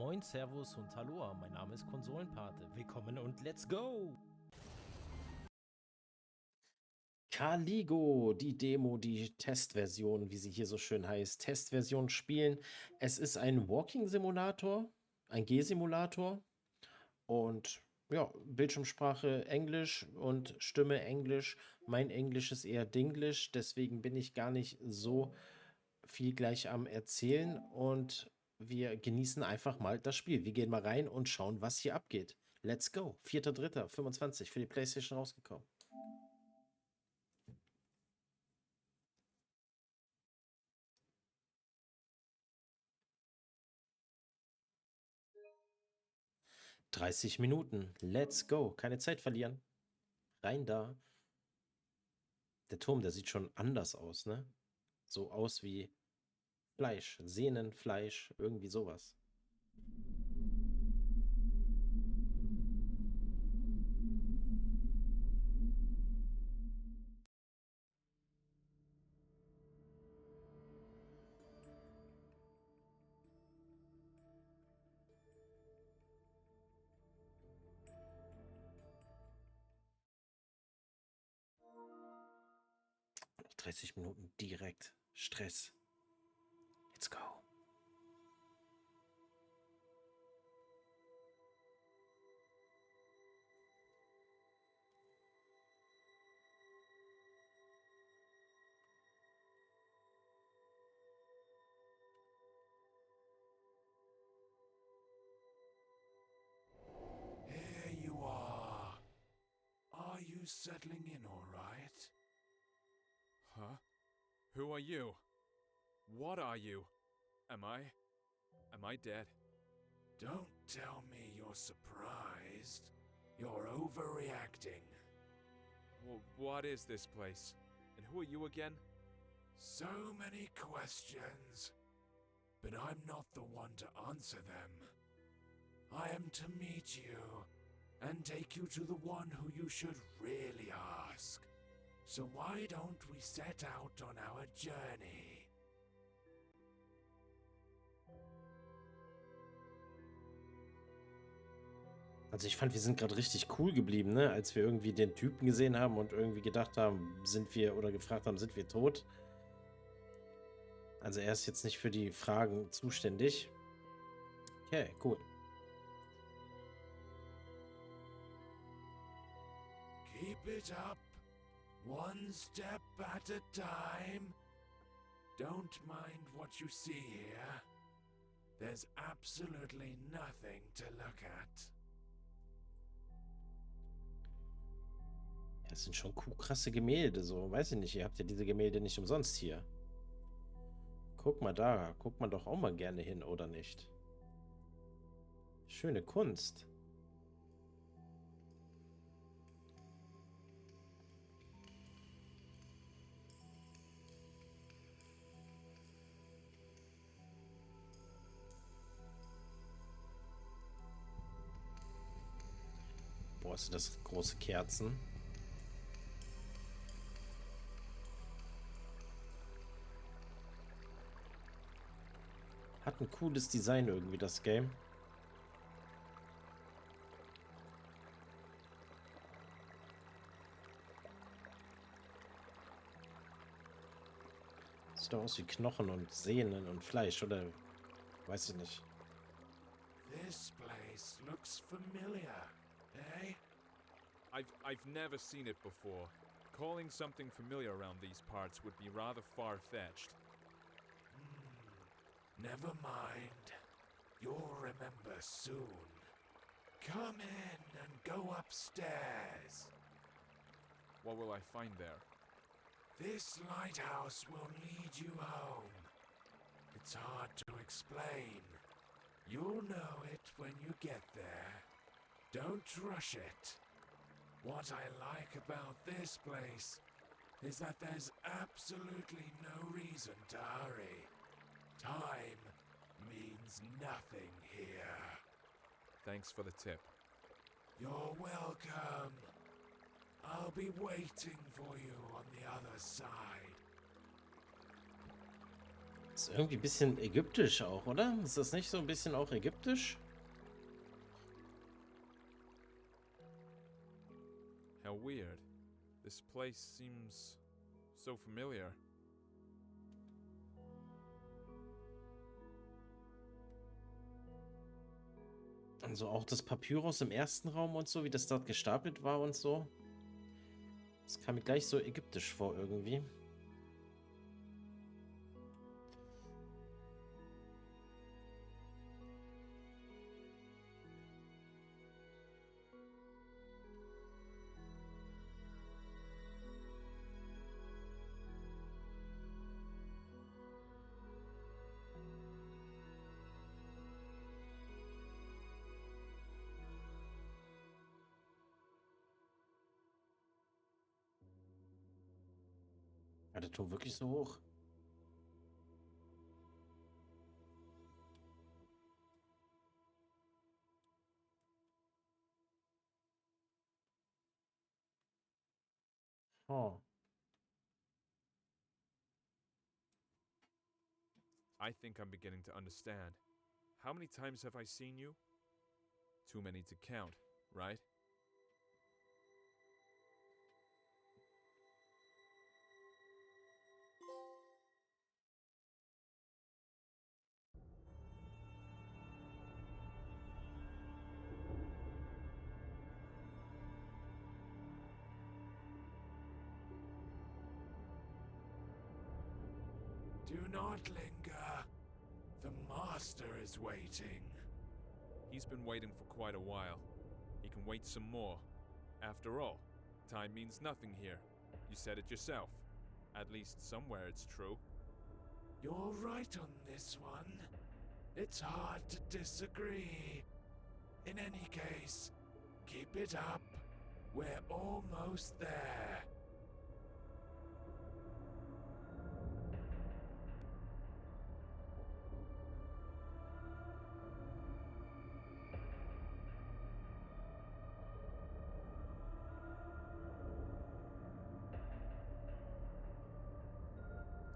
Moin, Servus und Hallo, mein Name ist Konsolenpate. Willkommen und let's go! Caligo, die Demo, die Testversion, wie sie hier so schön heißt. Testversion spielen. Es ist ein Walking-Simulator, ein G-Simulator und ja, Bildschirmsprache Englisch und Stimme Englisch. Mein Englisch ist eher Dinglish, deswegen bin ich gar nicht so viel gleich am Erzählen und wir genießen einfach mal das Spiel. Wir gehen mal rein und schauen, was hier abgeht. Let's go. 4.3.25 für die PlayStation rausgekommen. $30. Let's go. Keine Zeit verlieren. Rein da. Der Turm, der sieht schon anders aus, ne? So aus wie Fleisch, Sehnenfleisch, irgendwie sowas. Noch 30 Minuten direkt. Stress. Let's go. Here you are. Are you settling in all right? Huh? Who are you? What are you? Am I dead? Don't tell me you're surprised. You're overreacting. Well, what is this place? And who are you again? So many questions. But I'm not the one to answer them. I am to meet you and take you to the one who you should really ask. So why don't we set out on our journey? Also ich fand, wir sind gerade richtig cool geblieben, ne? Als wir irgendwie den Typen gesehen haben und irgendwie gedacht haben, sind wir, oder gefragt haben, sind wir tot? Also er ist jetzt nicht für die Fragen zuständig. Okay, cool. Keep it up. One step at a time. Don't mind what you see here. There's absolutely nothing to look at. Das sind schon krasse Gemälde, so. Weiß ich nicht, ihr habt ja diese Gemälde nicht umsonst hier. Guck mal da, guckt man doch auch mal gerne hin, oder nicht? Schöne Kunst. Boah, sind das große Kerzen. Hat ein cooles Design irgendwie, das Game. Sieht doch aus wie Knochen und Sehnen und Fleisch, oder? Weiß ich nicht. This place looks familiar, eh? I've never seen it before. Calling something familiar around these parts would be rather far-fetched. Never mind. You'll remember soon. Come in and go upstairs. What will I find there? This lighthouse will lead you home. It's hard to explain. You'll know it when you get there. Don't rush it. What I like about this place is that there's absolutely no reason to hurry. Time means nothing here. Thanks for the tip. You're welcome. I'll be waiting for you on the other side. Ist irgendwie ein bisschen ägyptisch auch, oder? Ist das nicht so ein bisschen auch ägyptisch? How weird. This place seems so familiar. Also auch das Papyrus im ersten Raum und so, wie das dort gestapelt war und so. Das kam mir gleich so ägyptisch vor irgendwie. War der Turm wirklich so hoch? Oh. I think I'm beginning to understand. How many times have I seen you? Too many to count, right? Do not linger. The master is waiting. He's been waiting for quite a while. He can wait some more. After all, time means nothing here. You said it yourself. At least somewhere it's true. You're right on this one. It's hard to disagree. In any case, keep it up. We're almost there.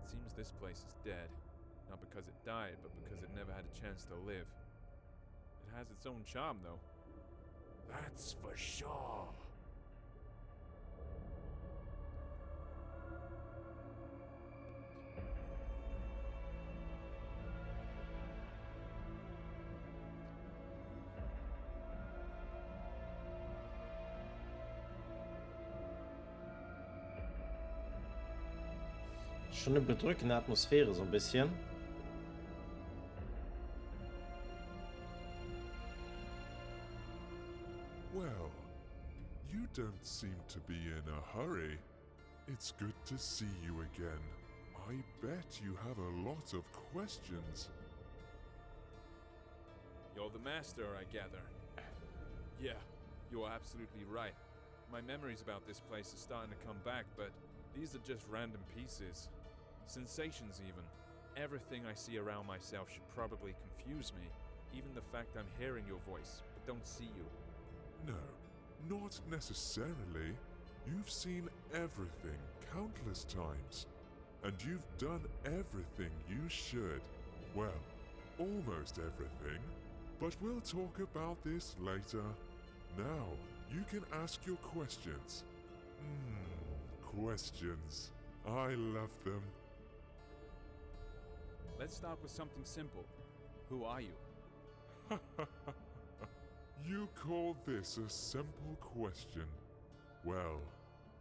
It seems this place is dead. Not because it died, but because it never had a chance to live. It has its own charm, though. That's for sure. Schon eine bedrückende Atmosphäre, so ein bisschen. Well, you don't seem to be in a hurry. It's good to see you again. I bet you have a lot of questions. You're the master, I gather. Yeah, you're absolutely right. My memories about this place are starting to come back, but these are just random pieces. Sensations, even. Everything I see around myself should probably confuse me. Even the fact I'm hearing your voice, but don't see you. No, not necessarily. You've seen everything countless times. And you've done everything you should. Well, almost everything. But we'll talk about this later. Now, you can ask your questions. Questions. I love them. Let's start with something simple. Who are you? You call this a simple question? Well,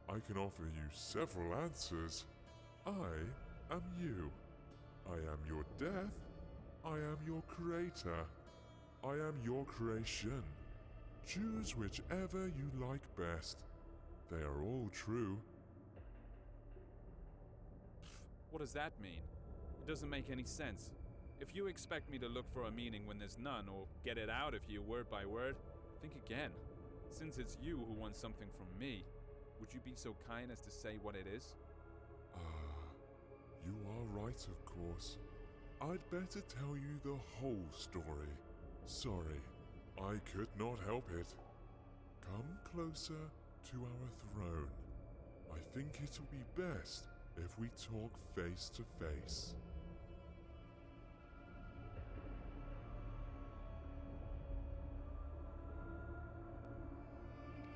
I can offer you several answers. I am you. I am your death. I am your creator. I am your creation. Choose whichever you like best. They are all true. What does that mean? It doesn't make any sense. If you expect me to look for a meaning when there's none, or get it out of you word by word, think again. Since it's you who wants something from me, would you be so kind as to say what it is? You are right, of course. I'd better tell you the whole story. Sorry, I could not help it. Come closer to our throne. I think it'll be best if we talk face to face.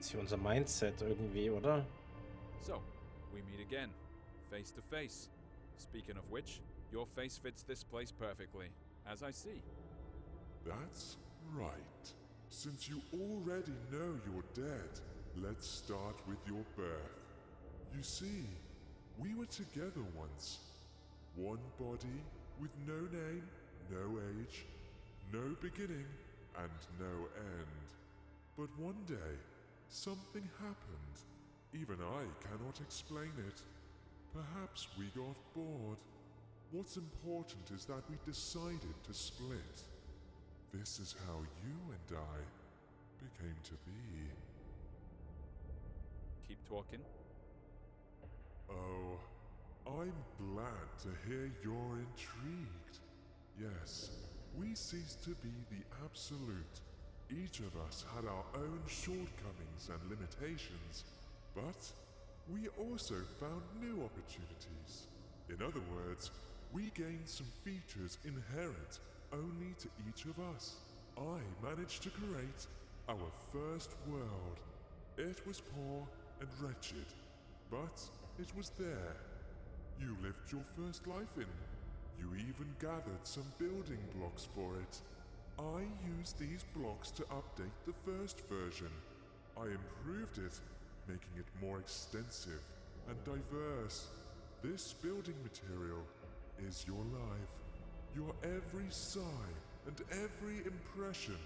ist hier unser Mindset irgendwie, oder? So, we meet again, face to face. Speaking of which, your face fits this place perfectly, as I see. That's right. Since you already know you're dead, let's start with your birth. You see, we were together once. One body with no name, no age, no beginning, and no end. But one day, something happened. Even I cannot explain it. Perhaps we got bored. What's important is that we decided to split. This is how you and I became to be. Keep talking. Oh, I'm glad to hear you're intrigued. Yes, we ceased to be the absolute. Each of us had our own shortcomings and limitations, but we also found new opportunities. In other words, we gained some features inherent only to each of us. I managed to create our first world. It was poor and wretched, but it was there. You lived your first life in. You even gathered some building blocks for it. I used these blocks to update the first version. I improved it, making it more extensive and diverse. This building material is your life, your every sigh and every impression.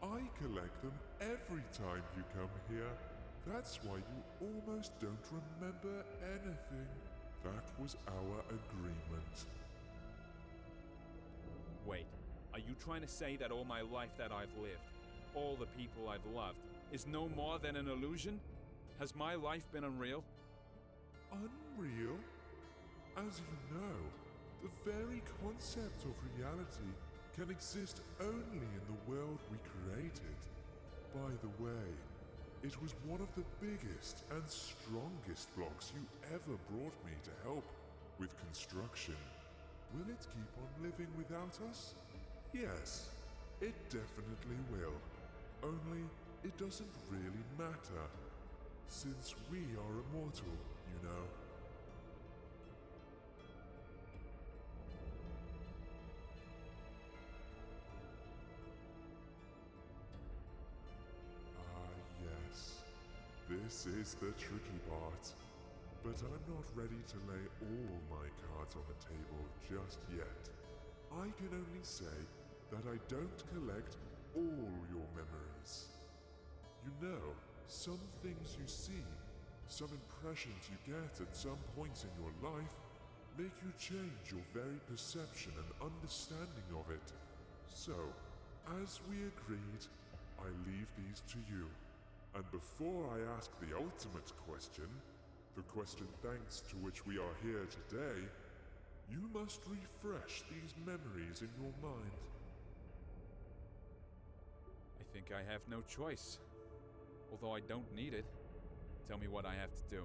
I collect them every time you come here. That's why you almost don't remember anything. That was our agreement. Wait, are you trying to say that all my life that I've lived, all the people I've loved, is no more than an illusion? Has my life been unreal? Unreal? As you know, the very concept of reality can exist only in the world we created. By the way, it was one of the biggest and strongest blocks you ever brought me to help with construction. Will it keep on living without us? Yes, it definitely will. Only it doesn't really matter, since we are immortal, you know. Ah, yes. This is the tricky part. But I'm not ready to lay all my cards on the table just yet. I can only say that I don't collect all your memories. You know, some things you see, some impressions you get at some points in your life, make you change your very perception and understanding of it. So, as we agreed, I leave these to you. And before I ask the ultimate question, the question thanks to which we are here today, you must refresh these memories in your mind. I think I have no choice. Although I don't need it. Tell me what I have to do.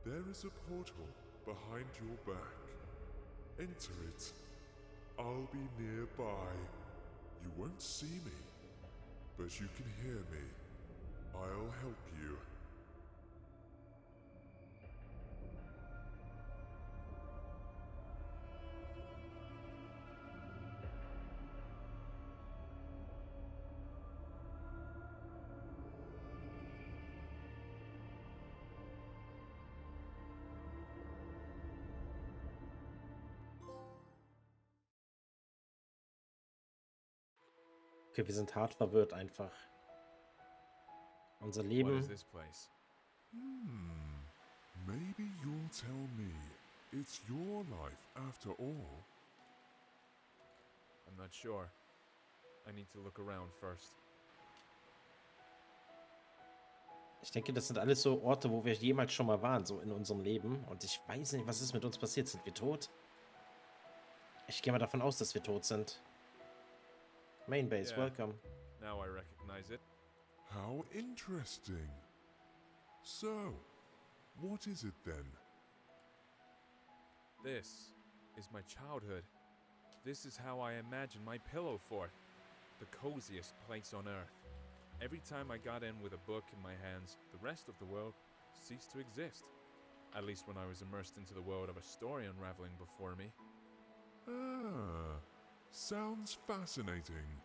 There is a portal behind your back. Enter it. I'll be nearby. You won't see me, but you can hear me. I'll help you. Okay, wir sind hart verwirrt einfach. Unser What is Leben. this place? Maybe you'll tell me. It's your life after all. I'm not sure. I need to look around first. Ich denke, das sind alles so Orte, wo wir jemals schon mal waren, so in unserem Leben. Und ich weiß nicht, was ist mit uns passiert. Sind wir tot? Ich gehe mal davon aus, dass wir tot sind. Main Base, Yeah. welcome. Now I recognize it. How interesting. So, what is it then? This is my childhood. This is how I imagine my pillow fort. The coziest place on earth. Every time I got in with a book in my hands, the rest of the world ceased to exist. At least when I was immersed into the world of a story unraveling before me. Ah, sounds fascinating.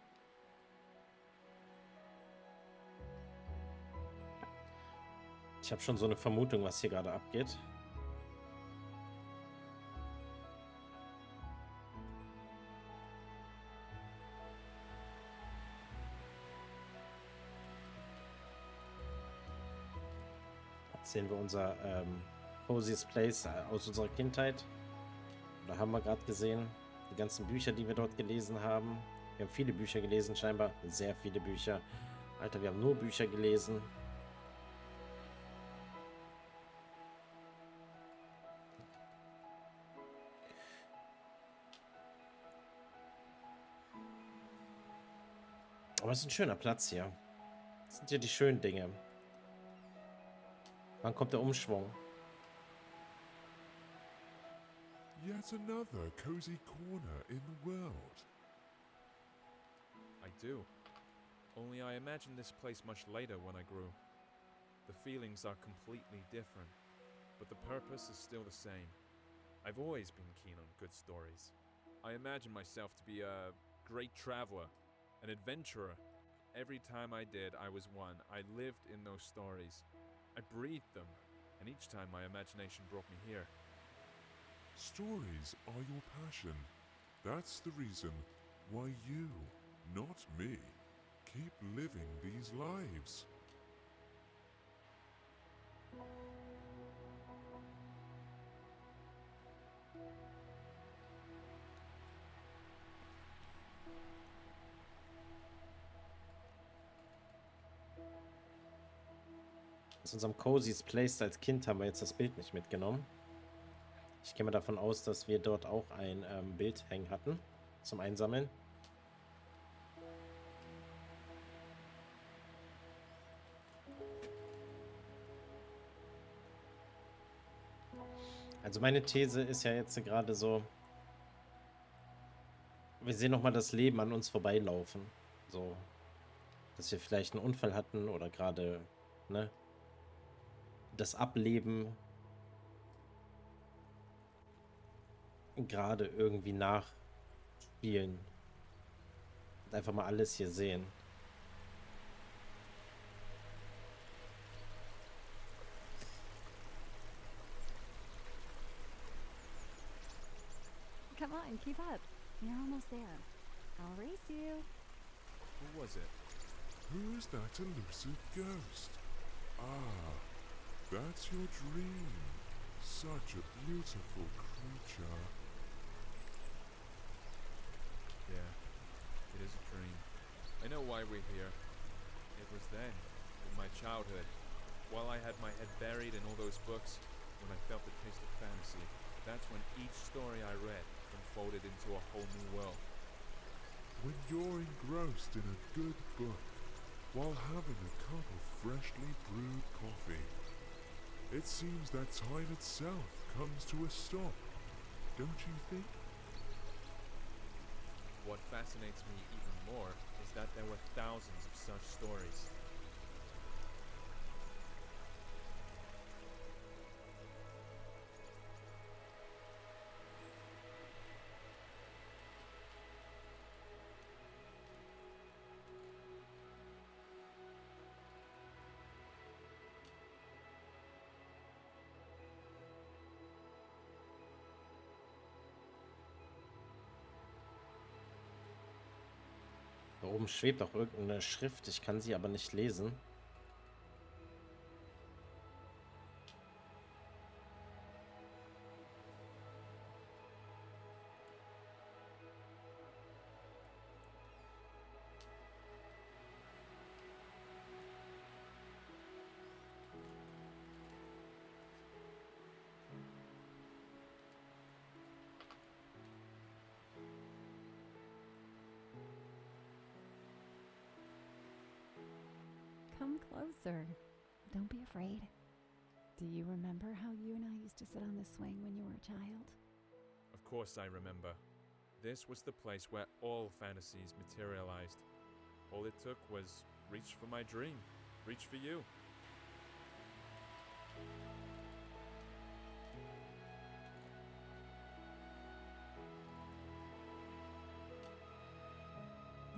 Ich habe schon so eine Vermutung, was hier gerade abgeht. Jetzt sehen wir unser Coziest Place aus unserer Kindheit. Da haben wir gerade gesehen, die ganzen Bücher, die wir dort gelesen haben. Wir haben viele Bücher gelesen, scheinbar sehr viele Bücher. Alter, wir haben nur Bücher gelesen. Aber es ist ein schöner Platz hier. Das sind hier die schönen Dinge. Wann kommt der Umschwung? Yet another cozy corner in the world. I do. Only I imagined this place much later when I grew. The feelings are completely different, but the purpose is still the same. I've always been keen on good stories. I imagine myself to be a great traveler, an adventurer. Every time I did, I was one. I lived in those stories. I breathed them, and each time my imagination brought me here. Stories are your passion. That's the reason why you, not me, keep living these lives. Aus unserem Cozy's Place als Kind haben wir jetzt das Bild nicht mitgenommen. Ich gehe mal davon aus, dass wir dort auch ein Bild hängen hatten zum Einsammeln. Also meine These ist ja jetzt gerade so, wir sehen nochmal das Leben an uns vorbeilaufen. So, dass wir vielleicht einen Unfall hatten oder gerade, ne, das Ableben gerade irgendwie nachspielen. Und einfach mal alles hier sehen. Come on, keep up. You're almost there. I'll race you. Who was it? Who's that elusive ghost? Ah, that's your dream. Such a beautiful creature. Yeah, it is a dream. I know why we're here. It was then, in my childhood, while I had my head buried in all those books, when I felt the taste of fantasy. That's when each story I read unfolded into a whole new world. When you're engrossed in a good book, while having a cup of freshly brewed coffee, it seems that time itself comes to a stop, don't you think? What fascinates me even more is that there were thousands of such stories. Da oben schwebt auch irgendeine Schrift, ich kann sie aber nicht lesen. Come closer. Don't be afraid. Do you remember how you and I used to sit on the swing when you were a child? Of course I remember. This was the place where all fantasies materialized. All it took was reach for my dream. Reach for you.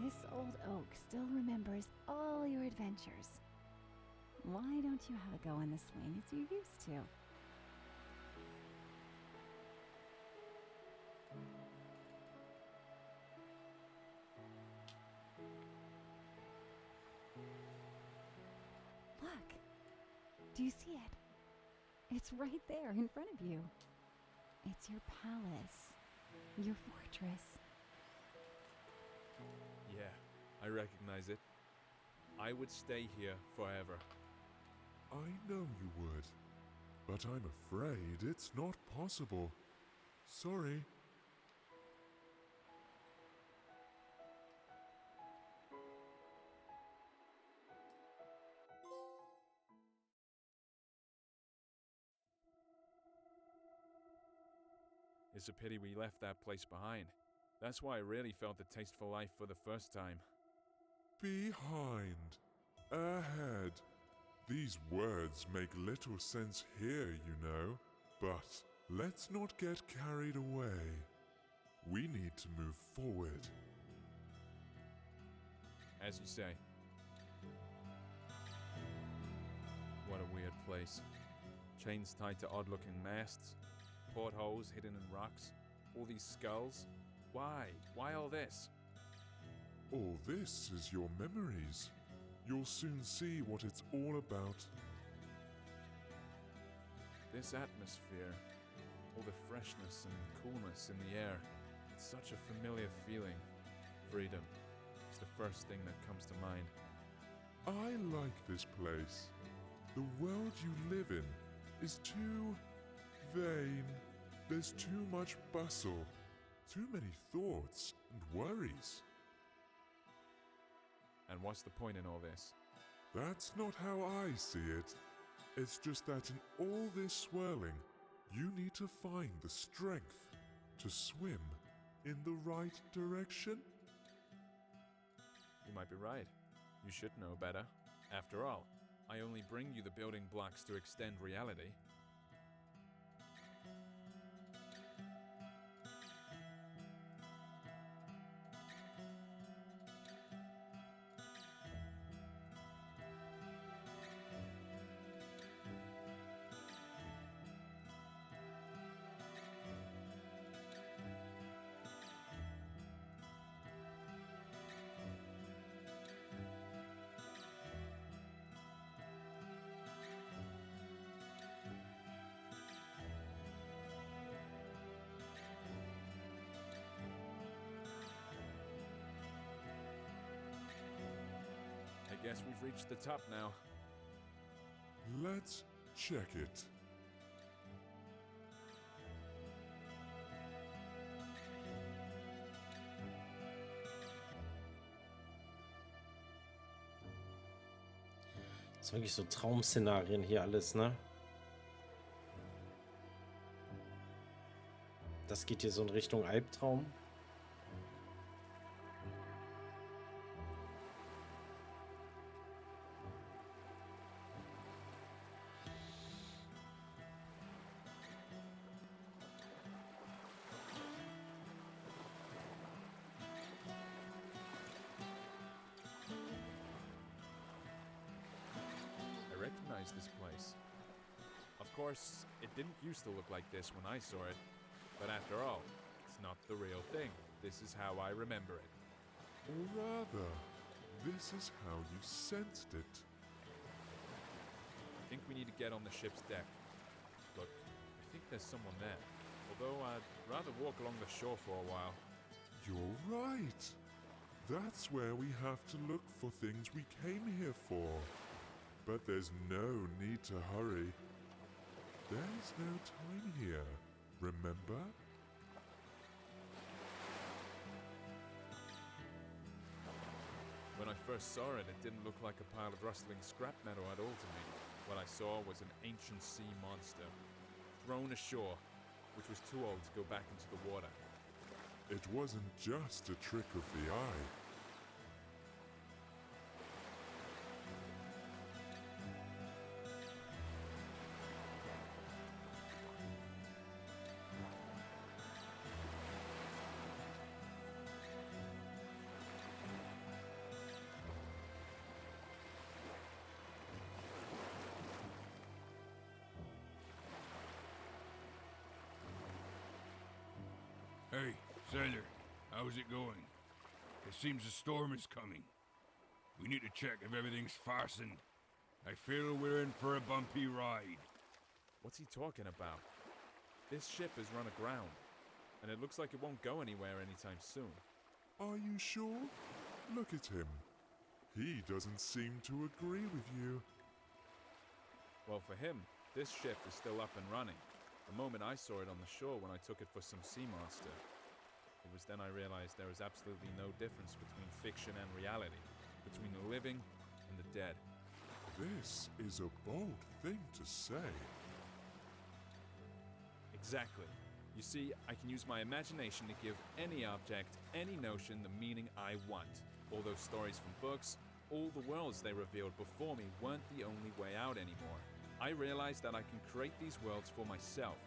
This old oak still remembers all your adventures. Why don't you have a go on the swing as you used to? Look. Do you see it? It's right there in front of you. It's your palace, your fortress. Yeah, I recognize it. I would stay here forever. I know you would, but I'm afraid it's not possible. Sorry. It's a pity we left that place behind. That's why I really felt the taste for life for the first time. Behind. Ahead. These words make little sense here, you know. But let's not get carried away. We need to move forward. As you say. What a weird place. Chains tied to odd-looking masts, portholes hidden in rocks, all these skulls. Why? Why all this? All this is your memories. You'll soon see what it's all about. This atmosphere, all the freshness and coolness in the air, it's such a familiar feeling. Freedom. It's the first thing that comes to mind. I like this place. The world you live in is too vain. There's too much bustle, too many thoughts and worries. And what's the point in all this? That's not how I see it. It's just that in all this swirling, you need to find the strength to swim in the right direction. You might be right. You should know better. After all, I only bring you the building blocks to extend reality. I guess we've reached the top now. Let's check it. Das ist wirklich so Traum-Szenarien hier alles, ne? Das geht hier so in Richtung Albtraum. I recognize this place. Of course, it didn't used to look like this when I saw it, but after all, it's not the real thing. This is how I remember it. Or rather, this is how you sensed it. I think we need to get on the ship's deck. Look, I think there's someone there. Although I'd rather walk along the shore for a while. You're right. That's where we have to look for things we came here for. But there's no need to hurry. There's no time here, remember? When I first saw it, it didn't look like a pile of rustling scrap metal at all to me. What I saw was an ancient sea monster, thrown ashore, which was too old to go back into the water. It wasn't just a trick of the eye. Sailor, how's it going? It seems a storm is coming. We need to check if everything's fastened. I feel we're in for a bumpy ride. What's he talking about? This ship is run aground, and it looks like it won't go anywhere anytime soon. Are you sure? Look at him. He doesn't seem to agree with you. Well, for him, this ship is still up and running. The moment I saw it on the shore when I took it for some sea monster. It was then I realized there is absolutely no difference between fiction and reality, between the living and the dead. This is a bold thing to say. Exactly. You see, I can use my imagination to give any object, any notion the meaning I want. All those stories from books, all the worlds they revealed before me weren't the only way out anymore. I realized that I can create these worlds for myself.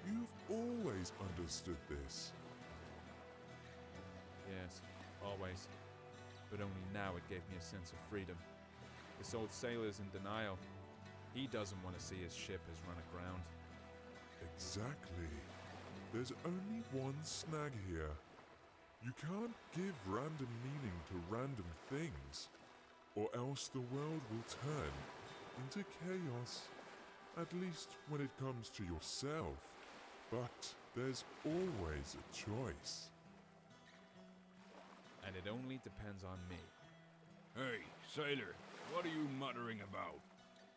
You've always understood this. Yes, always. But only now it gave me a sense of freedom. This old sailor's in denial. He doesn't want to see his ship has run aground. Exactly. There's only one snag here. You can't give random meaning to random things, or else the world will turn into chaos. At least when it comes to yourself. But there's always a choice. And it only depends on me. Hey, sailor, what are you muttering about?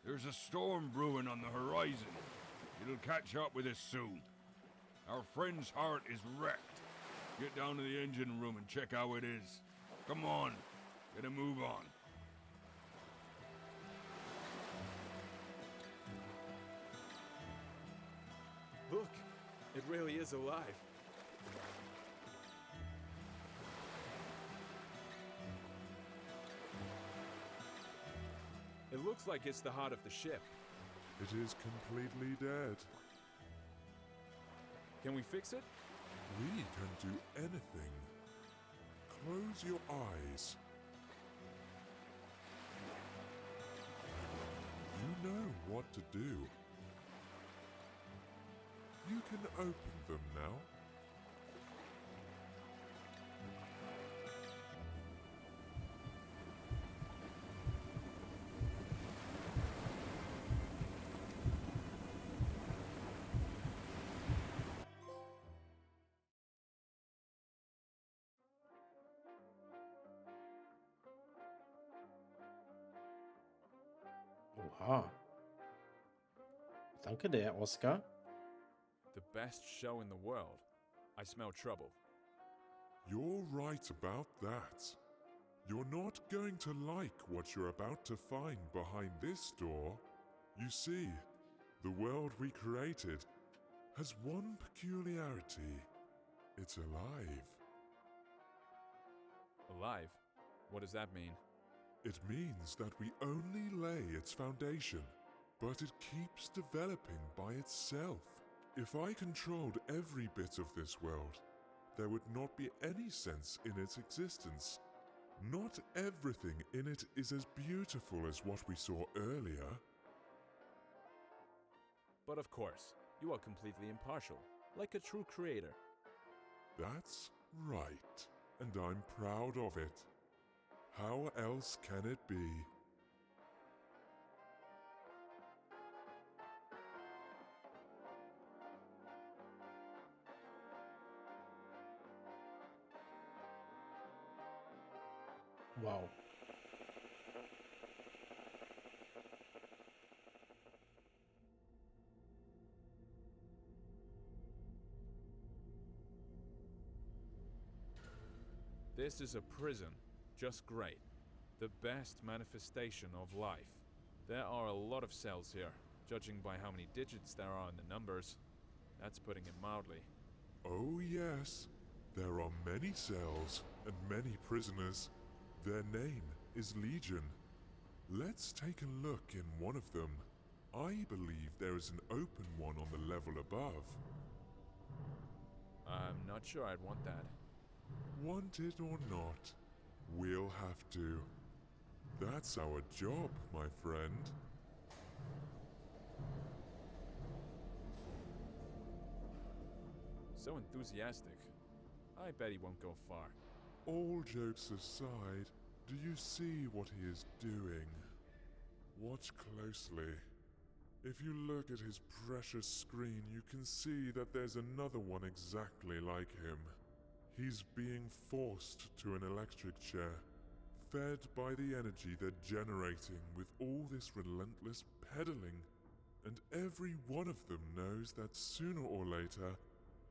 There's a storm brewing on the horizon. It'll catch up with us soon. Our friend's heart is wrecked. Get down to the engine room and check how it is. Come on, get a move on. Look, it really is alive. It looks like it's the heart of the ship. It is completely dead. Can we fix it? We can do anything. Close your eyes. You know what to do. You can open them now. Oha. Danke der, Oscar. The best show in the world. I smell trouble. You're right about that. You're not going to like what you're about to find behind this door. You see, the world we created has one peculiarity. It's alive. Alive? What does that mean? It means that we only lay its foundation, but it keeps developing by itself. If I controlled every bit of this world, there would not be any sense in its existence. Not everything in it is as beautiful as what we saw earlier. But of course, you are completely impartial, like a true creator. That's right, and I'm proud of it. How else can it be? Wow. This is a prison, just great. The best manifestation of life. There are a lot of cells here, judging by how many digits there are in the numbers. That's putting it mildly. Oh yes, there are many cells and many prisoners. Their name is Legion. Let's take a look in one of them. I believe there is an open one on the level above. I'm not sure I'd want that. Want it or not, we'll have to. That's our job, my friend. So enthusiastic. I bet he won't go far. All jokes aside, do you see what he is doing? Watch closely. If you look at his precious screen, you can see that there's another one exactly like him. He's being forced to an electric chair, fed by the energy they're generating with all this relentless pedaling. And every one of them knows that sooner or later,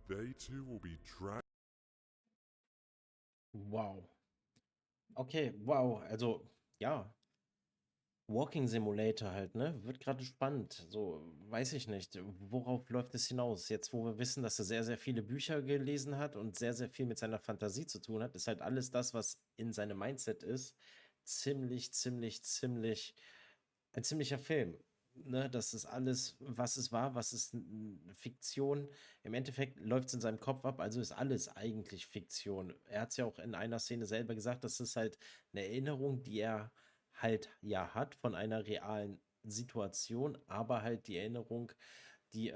they too will be dragged. Wow. Okay, wow. Also, ja, Walking Simulator halt, ne? Wird gerade spannend. So, weiß ich nicht. Worauf läuft es hinaus? Jetzt, wo wir wissen, dass er sehr, sehr viele Bücher gelesen hat und sehr, sehr viel mit seiner Fantasie zu tun hat, ist halt alles das, was in seinem Mindset ist, ziemlich ein ziemlicher Film. Ne? Das ist alles, was es war, was ist Fiktion. Im Endeffekt läuft es in seinem Kopf ab, also ist alles eigentlich Fiktion. Er hat es ja auch in einer Szene selber gesagt, das ist halt eine Erinnerung, die er halt ja hat von einer realen Situation, aber halt die Erinnerung, die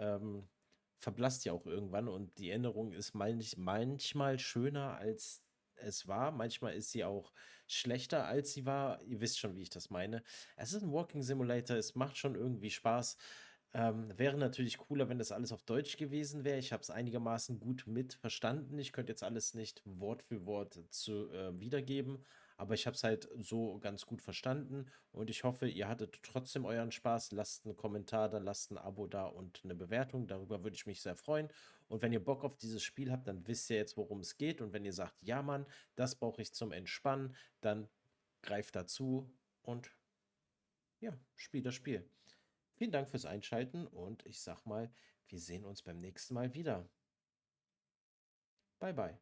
verblasst ja auch irgendwann und die Erinnerung ist manchmal schöner als es war, manchmal ist sie auch schlechter als sie war. Ihr wisst schon, wie ich das meine. Es ist ein Walking Simulator, es macht schon irgendwie Spaß. Wäre natürlich cooler, wenn das alles auf Deutsch gewesen wäre. Ich habe es einigermaßen gut mit verstanden. Ich könnte jetzt alles nicht Wort für Wort wiedergeben, aber ich habe es halt so ganz gut verstanden und ich hoffe, ihr hattet trotzdem euren Spaß. Lasst einen Kommentar da, lasst ein Abo da und eine Bewertung. Darüber würde ich mich sehr freuen. Und wenn ihr Bock auf dieses Spiel habt, dann wisst ihr jetzt, worum es geht. Und wenn ihr sagt, ja, Mann, das brauche ich zum Entspannen, dann greift dazu und ja, spielt das Spiel. Vielen Dank fürs Einschalten und ich sag mal, wir sehen uns beim nächsten Mal wieder. Bye bye.